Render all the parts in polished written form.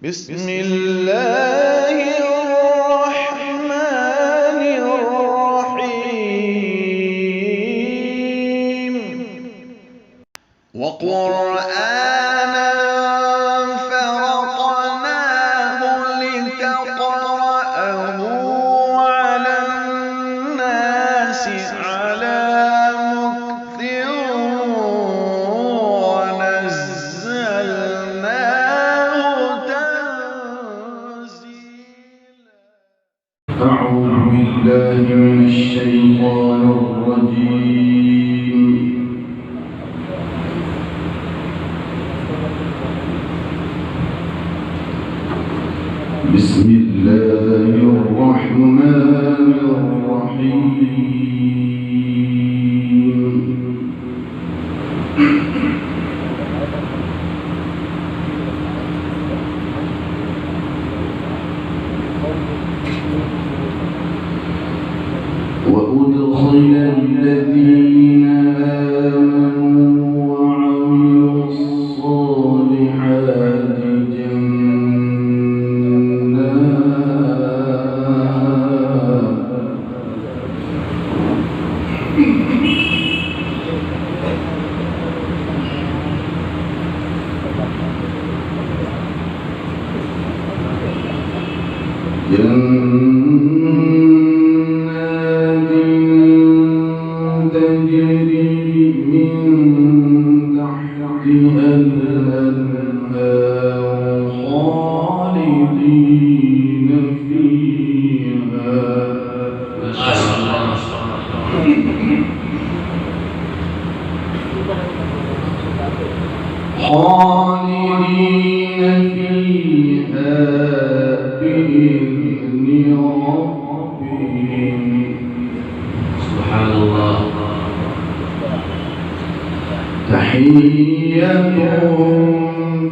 بسم الله الرحمن الرحيم وقرآنا فرقناه لتقرأه على الناس على مكث ونزلناه تنزيلا. أعوذ بالله من الشيطان الرجيم. بسم الله الرحمن الرحيم. وأدخل الذين آمنوا وعملوا الصالحات جنات تجري من تحتها الأنهار خالدين فيها. خالدين فيها بإذن ربهم. سبحان الله. تحيتهم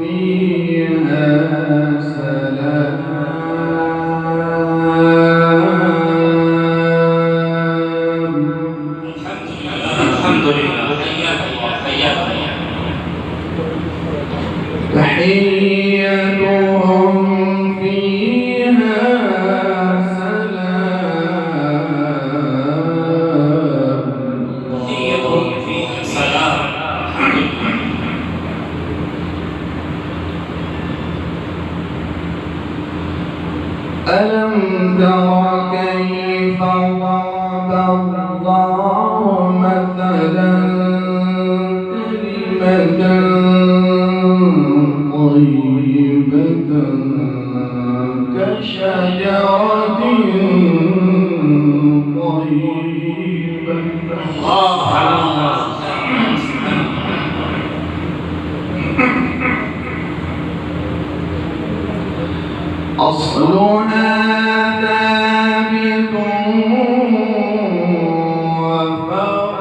فيها سلام. الحمد لله. تحيتهم فيها سلام. تحيتهم فيها سلام. ألم تر كيف ضرب الله مثلا كلمة طيبة كشجرة طيبة. أصلها ثابت وفرعها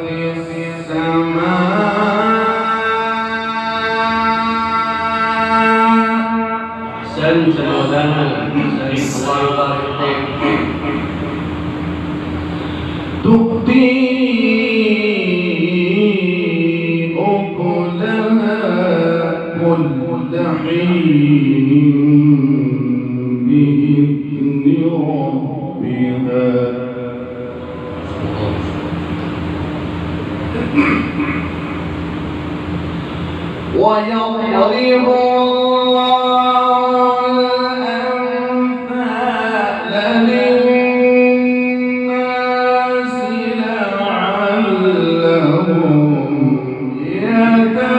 في السماء. أحسنت مولانا. الله يبارك فيك. تؤتي أكلها كل حين بإذن ربها. ويضرب الله الأمثال للناس لعلهم يتذكرون.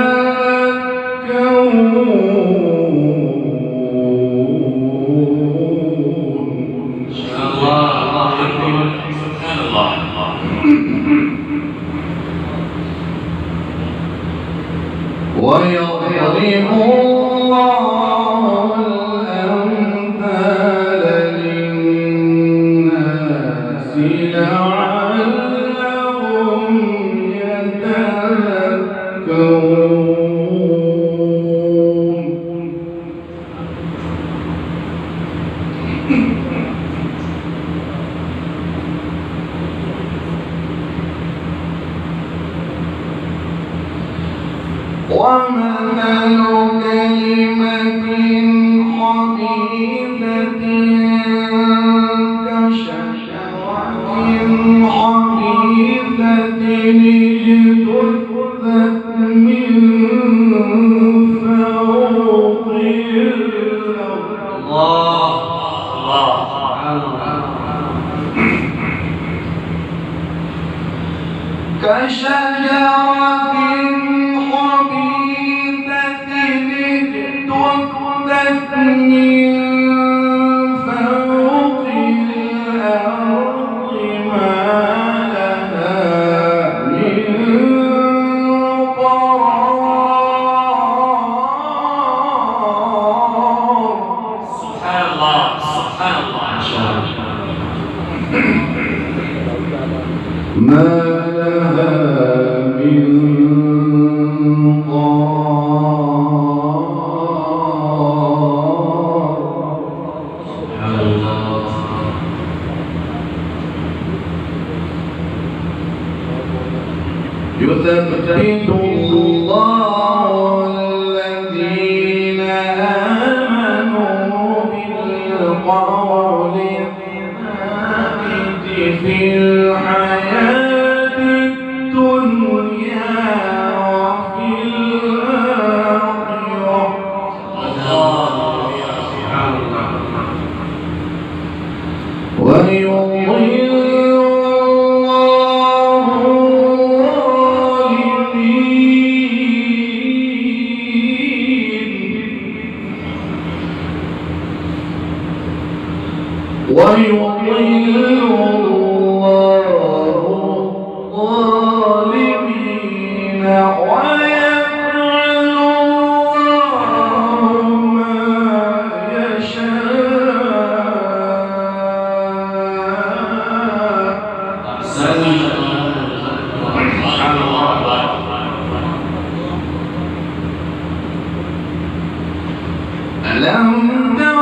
الله أكبر. سبحان الله. ويضرب الله الأمثال للناس لعلهم يتذكرون. ومثل يثبت الله الذين آمنوا بالقول الثابت في الحياة الدنيا وفي الآخرة ويضل الظالمين ويفعل الله ما يشاء. ألم تر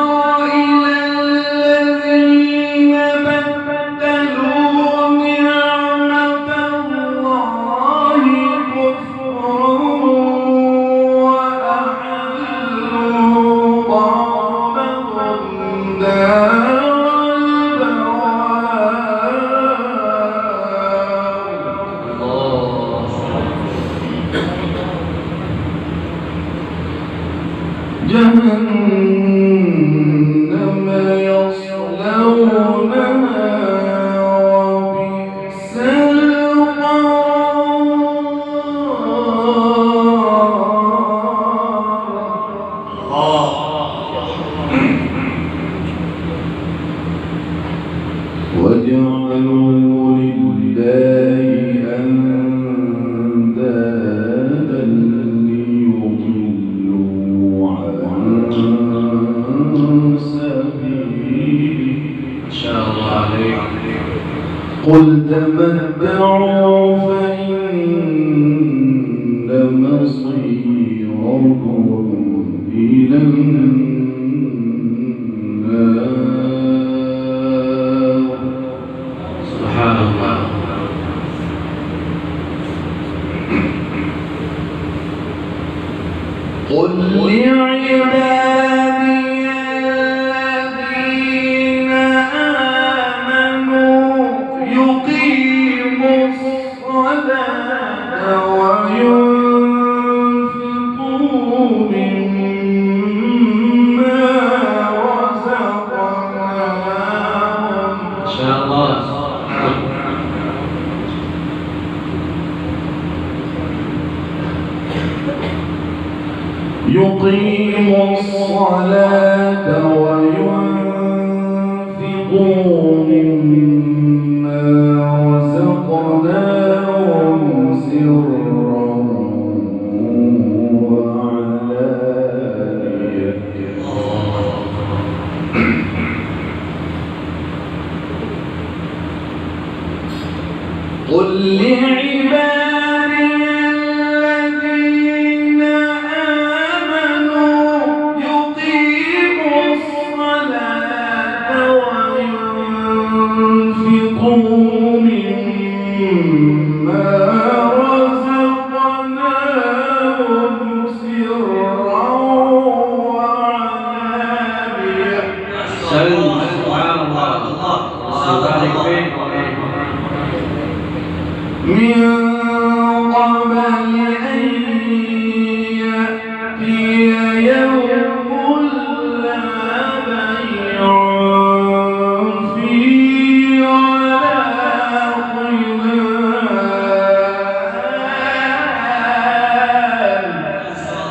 إلى الذين بدلوا نعمة الله كفرا وأحلوا قومهم دار جهنم يصلونها وبئس القرار وجعلوا لله أندادا ليضلوا عن سبيله. إن شاء الله عليك. قل تمتعوا فإن مصيركم إلى النار. سبحان الله. قل لعبادي الذين آمنوا يقيموا الصلاة وينفقوا مما رزقناهم. إن شاء الله. يقيموا الصلاة وينفقوا مما رزقناهم سرا وعلانية. قل لعبادي الذين آمنوا يقيموا الصلاة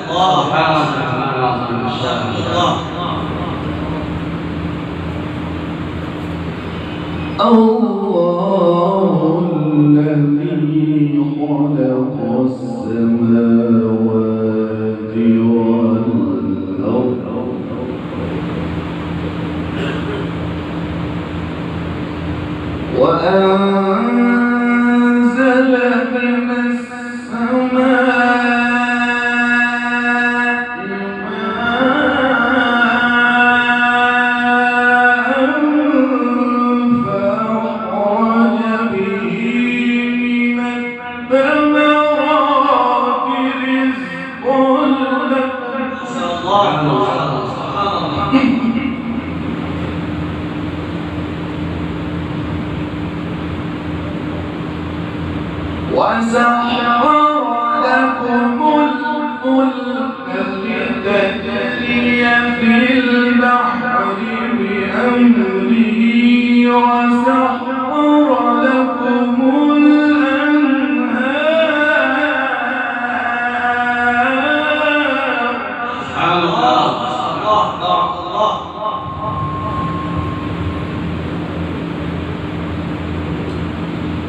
سبحان الرحمن العظيم ما شاء الله. الله الذي خلق السماوات والأرض وأنزل من السماء ماء فأخرج به من الثمرات رزقا لكم وسخر لكم الفلك لتجري في البحر بأمره وسخر لكم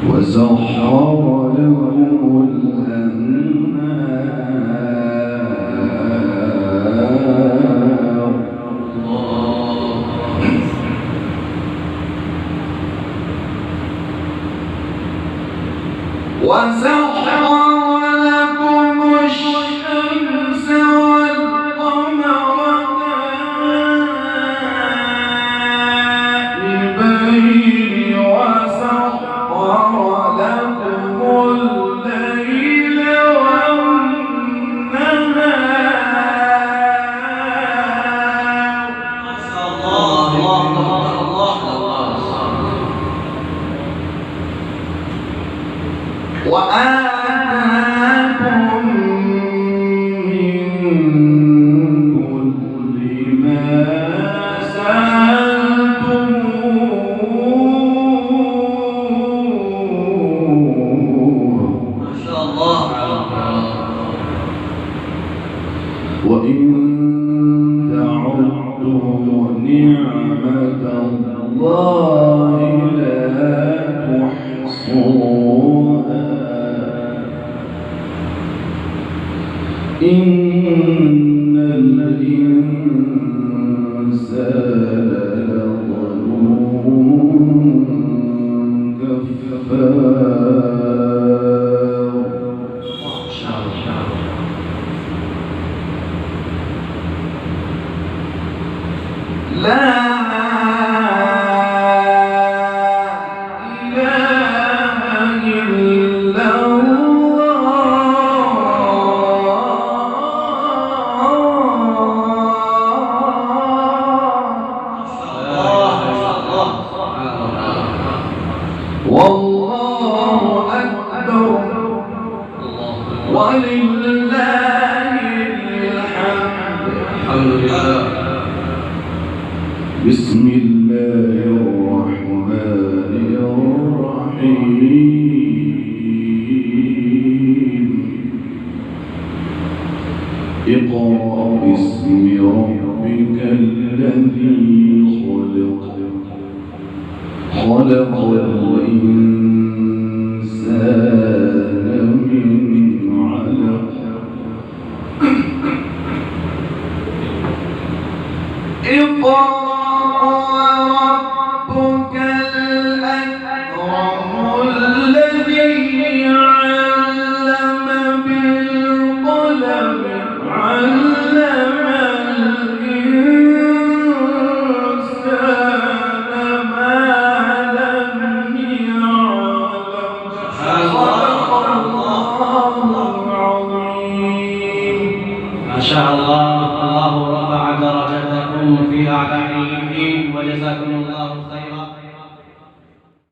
وسخر لكم الأنهار وسخر لكم الشمس والقمر دائبين وسخر لكم الليل والنهار وآتاكم من كل ما سألتموه ما شاء الله. وإن تعدوا نعمة الله لا تحصوها إن الإنسان لظلوم كفار لا إله إلا والله أكبر ولله الحمد. الحمد لله. بسم الله الرحمن الرحيم اقرأ باسم ربك الذي خلق خلق الإنسان من علق اقرأ وربك الأكرم الذي علم بالقلم علم الإنسان ما لم يعلم صدق الله العظيم. ما شاء الله. الله رفع درجتكم في أعلى عليين وجزاكم الله خيرا.